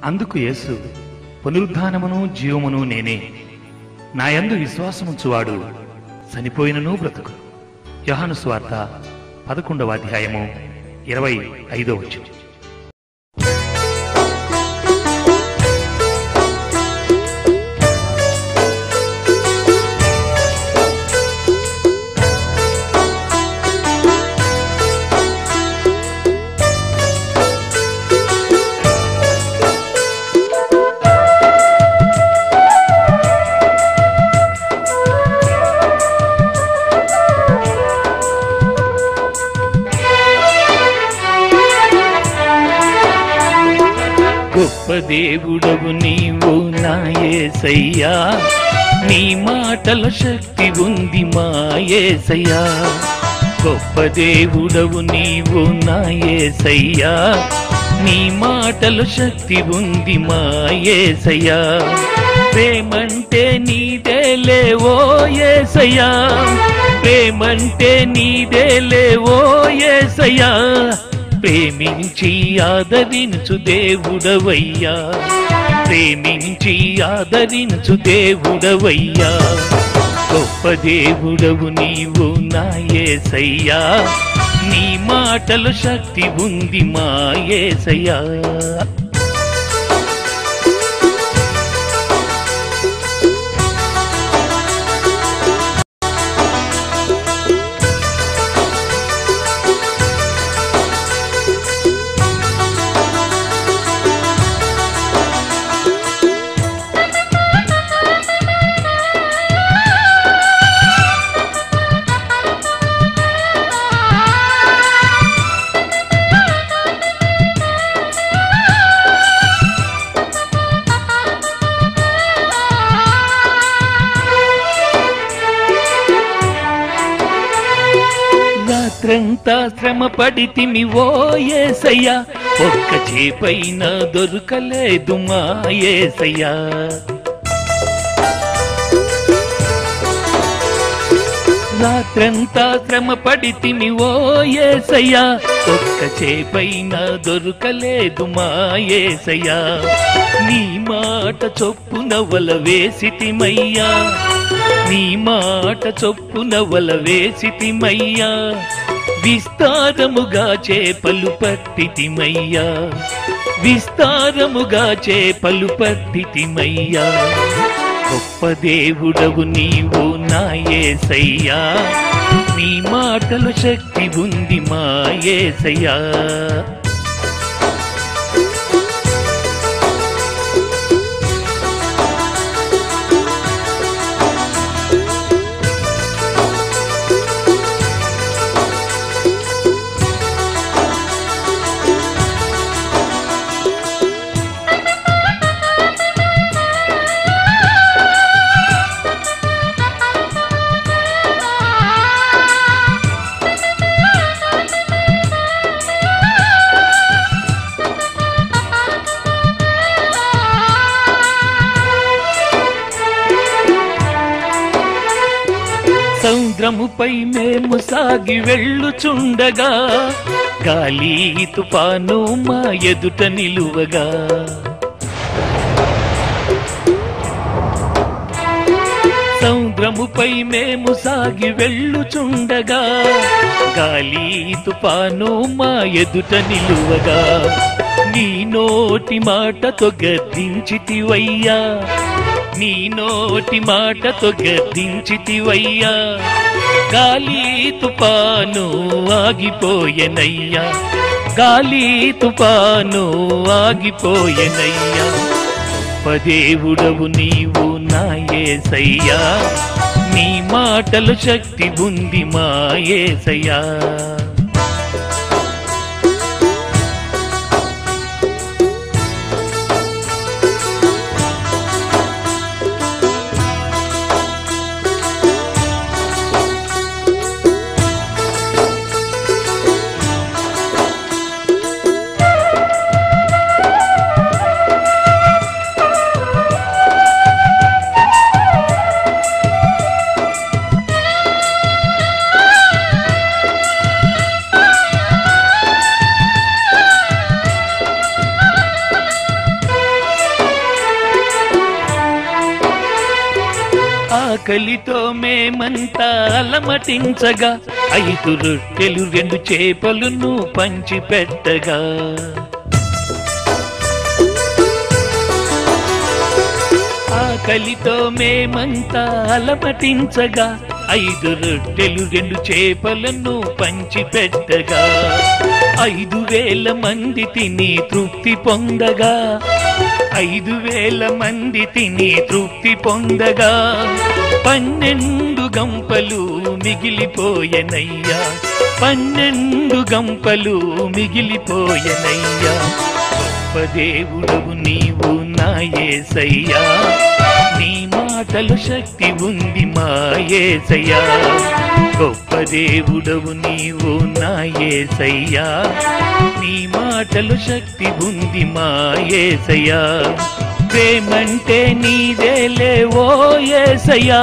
అందుకు యేసు, పునరుద్ధానమును జీవమును నేనే, నాయందు విశ్వాసముంచువాడు చనిపోయినను బ్రతుకు. యోహాను సువార్త 11వ అధ్యాయము 25వ వచనం. గొప్ప దేవుడవు నీవు నా యేసయ్యా, నీ మాటల శక్తి ఉంది మా యేసయ్యా. గొప్ప దేవుడవు నీవు నా యేసయ్యా, నీ మాటల శక్తి ఉంది మా యేసయ్యా. ప్రేమంటే నీదేలే ఓ యేసయ్యా, ప్రేమంటే నీదేలే ఓ యేసయ్యా. ప్రేమించి ఆదరించు దేవుడవయ్యా, ప్రేమించి ఆదరించు దేవుడవయ్యా. గొప్ప దేవుడవు నీవు నా యేసయ్యా, నీ మాటలు శక్తి ఉంది మా యేసయ్యా. రాత్రంతా శ్రమ పడితిమి ఓ యేసయ్యా, ఒక్క చేపైన దొరకలేదు మా యేసయ్యా. రాత్రంతా శ్రమ పడితిమి ఓ యేసయ్యా, ఒక్క చేపైన దొరకలేదు మా యేసయ్యా. నీ మాట చొప్పున వల వేసితిమయ్యా, నీ మాట చొప్పున వల వేసితిమయ్యా. విస్తారముగా చేపలు పట్టితిమయ్యా, విస్తారముగా చేపలు పట్టితిమయ్యా. గొప్ప దేవుడవు నీవు నా యేసయ్యా, నీ మాటలు శక్తి ఉంది మా యేసయ్యా. సముద్రముపై మేము సాగి వెళ్ళుచుండగా, గాలి తుఫాను మా ఎదుట నిలువగా. సముద్రముపై మేము సాగి వెళ్ళుచుండగా, గాలి తుఫాను మా ఎదుట నిలువగా. నీ నోటి మాటతో గద్దించితివయ్యా, నీ నోటి మాటతో గద్దించితివయ్యా. గాలి తుఫాను ఆగిపోయెనయ్యా, గాలి తుఫాను ఆగిపోయెనయ్యా. గొప్ప దేవుడవు నీవు నా యేసయ్యా, నీ మాటలు శక్తి ఉంది మా యేసయ్యా. ఆకలితో మేమంతా అలమటించగా 5 రొట్టెలు 2 చేపలను పంచిపెట్టగా ఆకలితో మేమంతా అలమటించగా 5 రొట్టెలు 2 చేపలను పంచిపెట్టగా 5,000 మంది తిని తృప్తి పొందగా 5,000 మంది తిని తృప్తి పొందగా 12 గంపలు మిగిలిపోయెనయ్యా 12 గంపలు మిగిలిపోయెనయ్యా గొప్ప దేవుడవు నీవు నా యేసయ్యా నీ మాటలు శక్తి ఉంది మా యేసయ్యా గొప్ప దేవుడవు నీవు నా యేసయ్యా నీ మాటలు శక్తి ఉంది మా యేసయ్యా ప్రేమంటే నీదేలే ఓ యేసయ్యా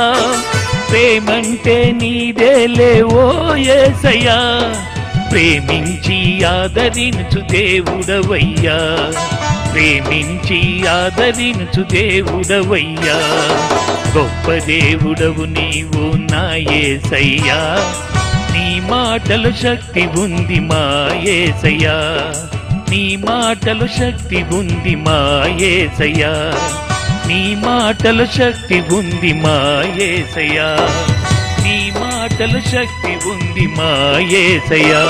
ప్రేమంటే నీదేలే ఓ యేసయ్యా ప్రేమించి ఆదరించు దేవుడవయ్యా ప్రేమించి ఆదరించు దేవుడవయ్యా గొప్ప దేవుడవు నీవు నా యేసయ్యా నీ మాటలు శక్తి ఉంది మా యేసయ్యా నీ మాటలు శక్తి ఉంది మా యేసయ్యా నీ మాటలు శక్తి ఉంది మా యేసయ్యా నీ మాటలు శక్తి ఉంది మా యేసయ్యా